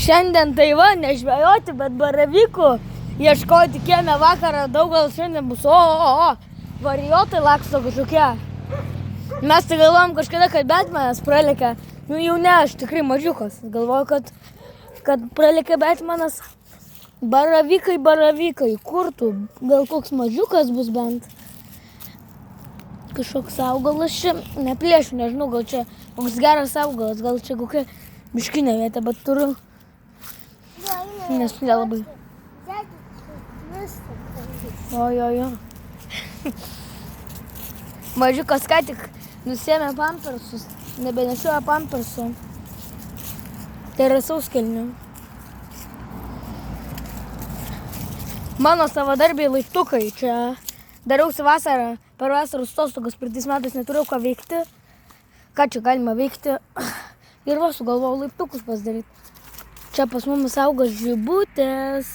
Šiandien tai va, nežvejoti, bet baravykų ieškoti kieme vakarą daug, gal šiandien bus, varijotai laksto kažkokie. Mes tai galvojom kažkada, kad Batmanas pralėkė, nu jau ne, aš tikrai mažiukas, galvoju, kad pralėkė Batmanas. Baravykai, kur tu, gal koks mažiukas bus bent. Kažkoks augalas čia, neplėšiu, nežinau, gal čia koks geras augalas, gal čia kokia miškinė vieta, bet turiu, nes nelabai. Jo. Mažiukas ką tik nusėmė pampersus, nebenešioja pampersų. Tai yra sauskelnių. Mano savadarbiai laiptukai čia dariausi vasarą, per vasaros atostogas praeitais metais neturėjau ką veikti. Ką čia galima veikti? Ir va, sugalvojau laiptukus pasidaryti. Čia pas mumis auga žibutės.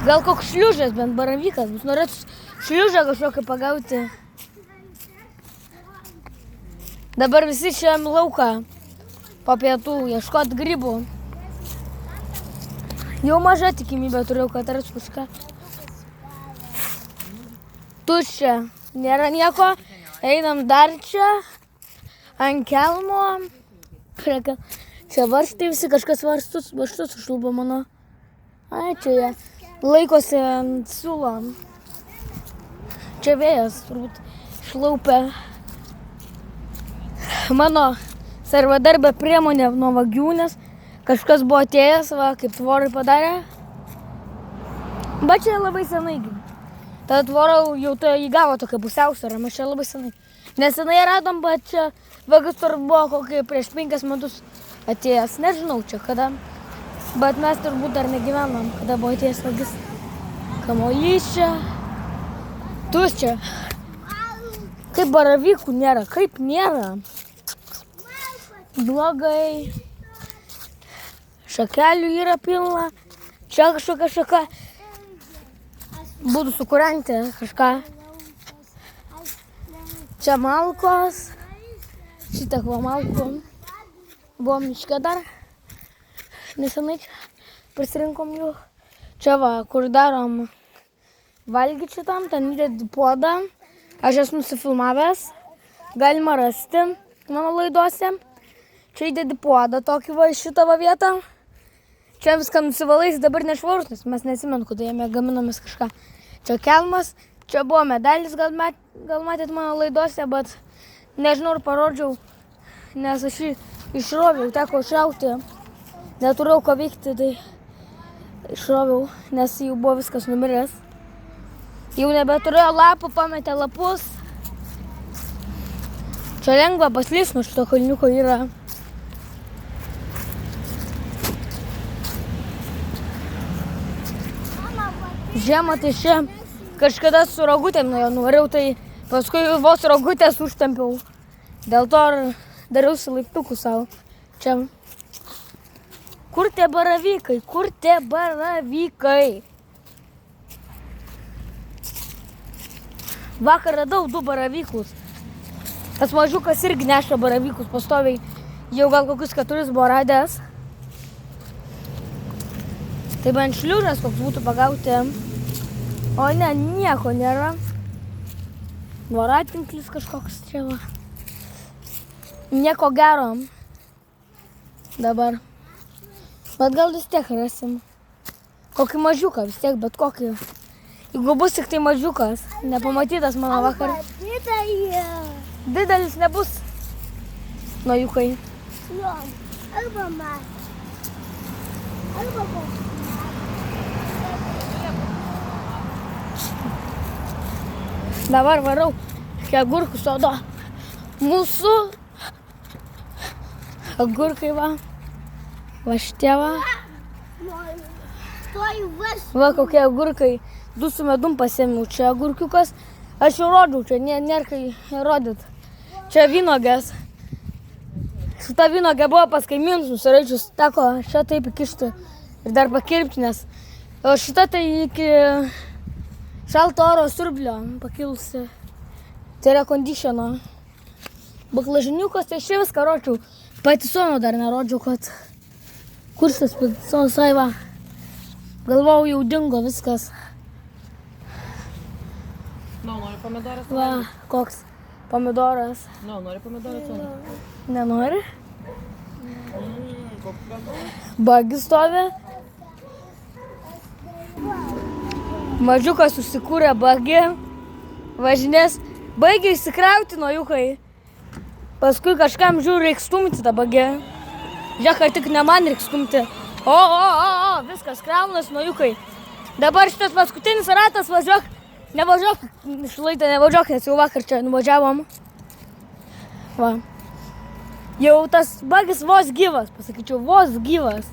Gal koks šliužas, bent baravykas bus. Norėtų šliužą kažkokią pagauti. Dabar visi šiam lauką po pietų ieškot grybų. Jau maža tikimybė turėjau, kad rasiu kažką. Tuščia, nėra nieko. Einam dar čia, ant kelmo. Čia varstai visi, kažkas varstus užšlubo mano. Ai, čia jie laikosi ant siūlo. Čia vėjas, turbūt, šlaupia. Mano sarvadarbė priemonė nuo vagių, nes kažkas buvo atėjęs, va, kaip tvorai padarė. Bet čia labai senai. Tada tvora jau įgavo tokią pusiausvyrą, mes čia labai senai. Nesenai radom, bet čia vagas turbūt buvo kokį prieš 5 metus atėjęs. Nežinau čia kada, bet mes turbūt dar negyvenom, kada buvo atėjęs vagis. Kamuolys čia. Tuščia. Kaip baravykų nėra, kaip nėra. Blogai. Šakelių yra pilna. Čia kažkokia šaka. Būtų sukūrenti kažką. Čia malkos. Šitiek va malkų. Buvom miške dar. Nesenai prisirinkom jų. Čia va, kur darom valgyti šitam, ten įdedi puodą. Aš esu nusifilmavęs. Galima rasti mano laidose. Čia įdedi puodą tokį va šitą va vietą. Čia viską nusivalais, dabar nešvarus, nes mes neatsimenu, kada jame gaminomės kažką. Čia kelmas, čia buvo medalis, gal matėt mano laidose, bet nežinau, ar parodžiau, nes aš jį išroviau, teko išrauti. Neturėjau ką veikti, tai išroviau, nes jau buvo viskas numiręs. Jau nebeturėjo lapų, pametė lapus. Čia lengva paslyst nuo šito kalniuko yra. Žiemą tai čia kažkada su rogutėm nuo jo nuvariau, tai paskui vos rogutės užtempiau. Dėl to dariausi laiptukų savo. Čia. Kur tie baravykai? Vakar radau 2 baravykus. Tas mažiukas irgi neša baravykus pastoviai. Jau gal kokius 4 buvo radęs. Tai bent šliužas koks būtų pagauti. O ne, nieko nėra. Voratinklis kažkoks čia va. Nieko gero. Dabar. Bet gal vis tiek rasim. Kokį mažiuką vis tiek, bet kokį. Jeigu bus tik tai mažiukas, nepamatytas mano vakar. Didelis nebus. Najukai. Jo, arba man. Arba man. Dabar varau iki agurkų sodo. Mūsų agurkai va. Va šitie va. Va kokie agurkai. 2 su medum pasėmiau. Čia agurkiukas. Aš jau rodžiau, čia nėra kai rodyt. Čia vynogės. Šita vynogė buvo pas kaimynus nusiraičius. Teko šią taip įkišti ir dar pakirpti, nes šita tai iki šalto oro siurblio pakilusi. Tai yra kondišino. Baklažiniukas, tai šį viską ročiau. Patisono dar nerodžiau, kad kur šitas patisonas, ai va. Galvojau, jau dingo viskas. Nori pomidoras? Va, koks pomidoras. Nori pomidoras? Nenori? Bagis stovi. Mažiukas susikūrė bagį. Važinės. Baigė įsikrauti nuojukai. Paskui kažkam žiūri, reikia stumti tą bagį. Žiūrėk, ar tik ne man reikia stumti. O, viskas, kraunas nuojukai. Dabar šitas paskutinis ratas, važiuok. Nevažiuok, šlaitą nevažiuok, nes jau vakar čia nuvažiavom. Va. Jau tas bagis vos gyvas, pasakyčiau, vos gyvas.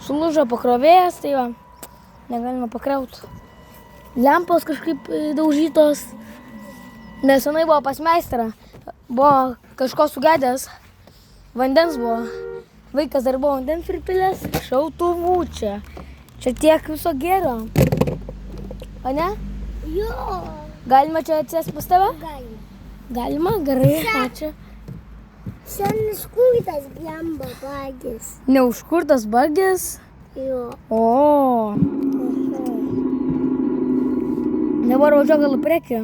Sulūžo pakrovėjas, tai va, negalima pakrauti. Lempos kažkaip daužytos. Nesenai buvo pas meistrą, buvo kažko sugedęs, vandens buvo. Vaikas dar buvo vandens pripilęs, šautuvų čia. Čia tiek viso gėrio. O ne? Jo. Galima čia atsės pas tave? Galima. Galima, gerai, ačiū. Senis kurtas blemba bagis. Neužkurtas bagis. Jo. O. Dabar važiuok gal į priekį.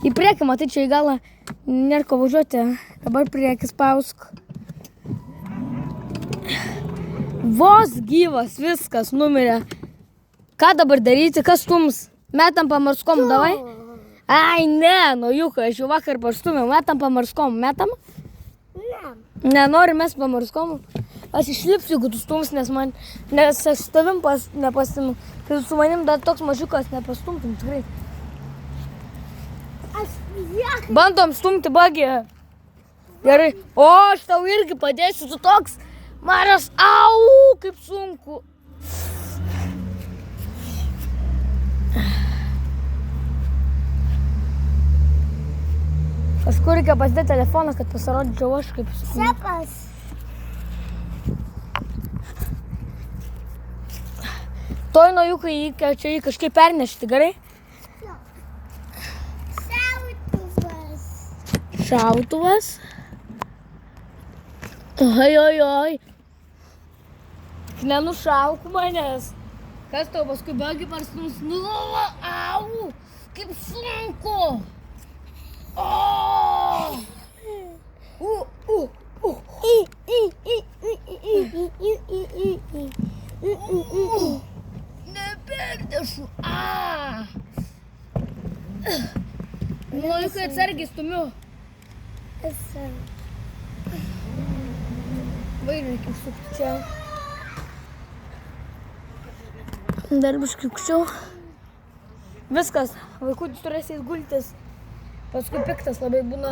Į priekį, matai, čia į galą nėra ko važiuoti. Dabar priekį spausk. Vos gyvas, viskas, numirė. Ką dabar daryti, kas stums? Metam pamarskom, davai? Ai, ne, nuojukai, aš jau vakar parstumėjau, metam pamarskom, metam? Ne. Nenori mes pamarskom. Aš išlipsiu, jeigu tu stums, nes aš su tavim nepastimu. Tai su manim dar toks mažiukas nepastumtum, tikrai. Aš ją. Bandom stumti bagį. Gerai. O, aš tau irgi padėsiu, tu toks maras. Au, kaip sunku. Kažkur reikia pasidėti telefoną, kad pasirodyčiau aš kaip sunku. Sepas. Toj nuojukai čia jį kažkaip pernešti, gerai? Šautuvas. Šautuvas. Oi. Nenušauk manęs. Kas tau paskui bagį parstums? Nu, au, kaip sunku. O! Neperdešu. Nuojukai atsargiai stumiu. Vairą reikia užsukti čia. Dar biškai aukščiau. Viskas, vaikutis turės eit gultis. Paskui piktas labai būna.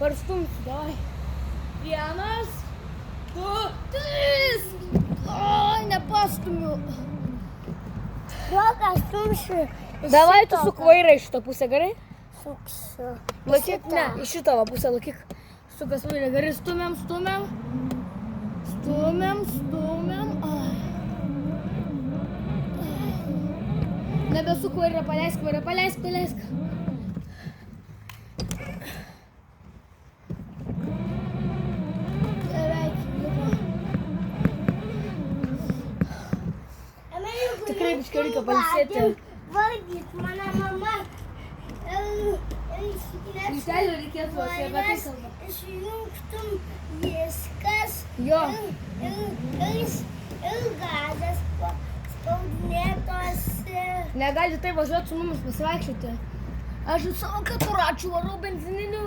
Parstumsiu, davai. 1, 2, 3. O, nepastumiu. Rokas stumšiu. Davai tu suk vairą iš šitą pusę, gerai? Suksiu. Lakyk, ne, iš šitą va pusę lakyk. Sukas vairą, gerai, stumiam. Ai. Nebesuk vairą, paleisk. Tikrai biškai reikia pailsėti. Valgyt, mano mama. Vytelio reikėtų, aš apie tai kalbu. Išjungtum viskas. Jo. Ir gazas spaudinėtos. Negali tai važiuoti su mumis pasivaikščioti. Aš į savo keturračių varau benzininiu.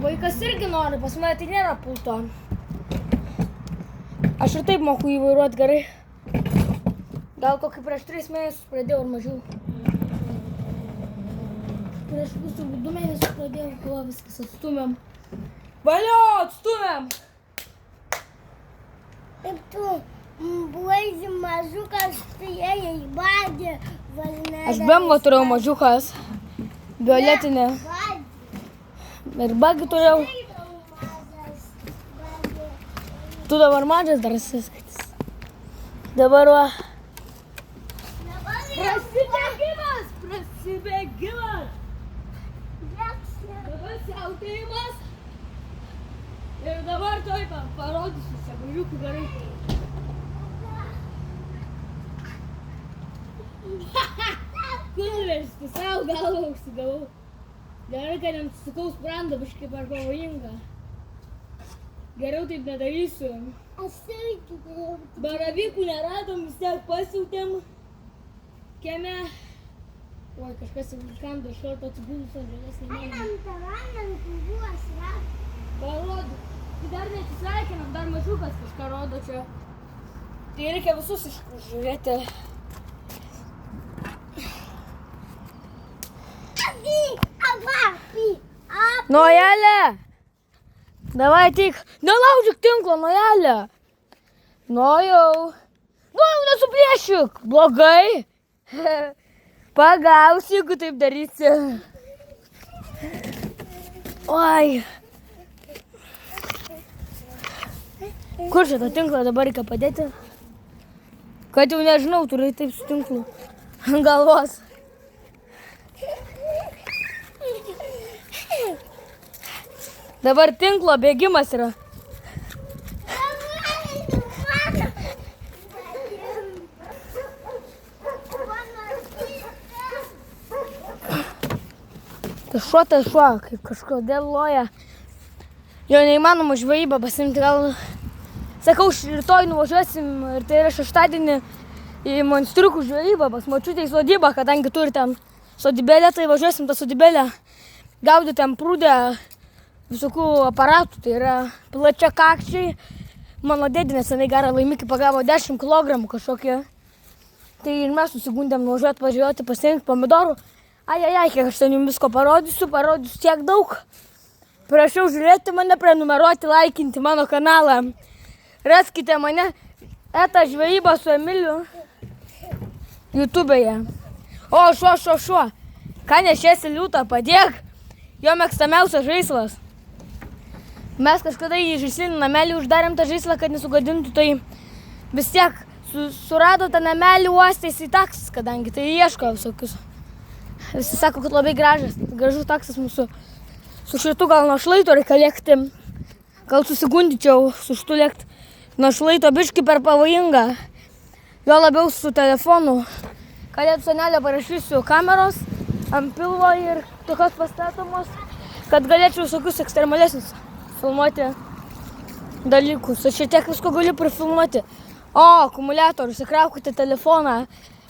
Vaikas irgi nori, pas mane tai nėra pulto. Aš ir taip moku įvairuoti gerai. Gal kokį prieš 3 mėnesius pradėjau ir mažiau. Prieš turbūt 2 mėnesius pradėjau, kuo viskas atstumiam. Valio, atstumiam! Taip tu buvai mažiukas, tai ėjai į bagį. Aš bemva turėjau mažiukas. Violetinė. Ir bagį turėjau. Tu dabar mažas dar esi. Dabar va. Dabar Prasibėgimas. Dabar siautėjimas. Ir dabar tuoj parodysiu sabaliukų gerai. Kurversti, savo galvą užsigavau. Gerai, kad nesusukau sprandą biškai per pavojingą. Geriau taip nedarysiu. Aš irgi geriau. Baravykų neradom, vis tiek pasiautėm. Kieme. Oi, kažkas jau užkando iš karto atsigulus ant žemės nemanau. Einam tavanam, kubuos, ra. Parodo. Tai dar neatsisveikinam, dar mažiukas kažką rodo čia. Tai reikia visus žiūrėti. Nojelė! Davai tik, nelaužyk tinklo, Nojelė! Nu jau nesuplėšyk! Blogai! Pagausiu, jeigu taip darysi. Oi! Kur čia tą tinklą dabar reikia padėti? Kad jau nežinau, turiu taip su tinklu ant galvos. Dabar tinklo bėgimas yra. Tai šuo, kaip kažkodėl loja. Jo neįmanoma žvejybą pasimti, gal... Sakau, rytoj nuvažiuosim ir tai yra šeštadienį į monstriukų žvejybą pas močiutę į sodybą, kadangi turi ten sodybėlę, tai važiuosim tą sodybėlę. Gaudyti ten prūdę visokių aparatų, tai yra plačiakakčiai. Mano dėdė nesenai gerą laimikį pagavo 10 kg kažkokį. Tai ir mes susigundėm nuvažiuoti, pažiūrėti, pasirinkti pomidorų. Kiek aš ten jums visko parodysiu tiek daug. Prašau žiūrėti mane, prenumeruoti, laikinti mano kanalą. Raskite mane, Eta žvejyba su Emiliu YouTube'e. O, šuo. Ką nešiesi liūtą, padėk. Jo mėgstamiausias žaislas. Mes kažkada į žaislinį namelį uždarėm tą žaislą, kad nesugadintų, tai vis tiek surado tą namelį uostėsi į taksis, kadangi tai ieško visokius. Visi sako, kad labai gražus taksas mūsų. Su šitu gal nuo šlaito reikia lėkti. Gal susigundyčiau su šitu lėkti. Nuo šlaito biški per pavojinga. Jo labiau su telefonu. Kalėdų senelio parašysiu kameros ant pilvo ir tokios pastatomos, kad galėčiau visokius ekstremalesnius filmuoti dalykus. Aš tiek visko galiu prifilmuoti. O, akumuliatorius, įkraukite telefoną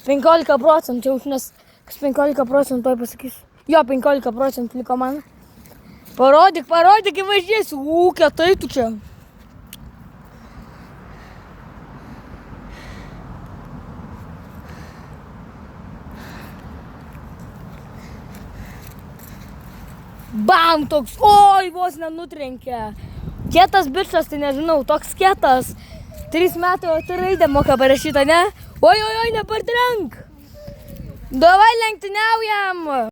15%, jau nes 15% toj pasakysiu. Jo, 15% liko man. Parodyk, kaip važiuosiu. Kietai tu čia. Bam, toks, oi, vos nenutrenkė. Kietas bičas, tai nežinau, toks kietas. 3 metai, o tai raidė moka parašyta, ne? Oi, nepartrenk. Davai lenktyniaujam.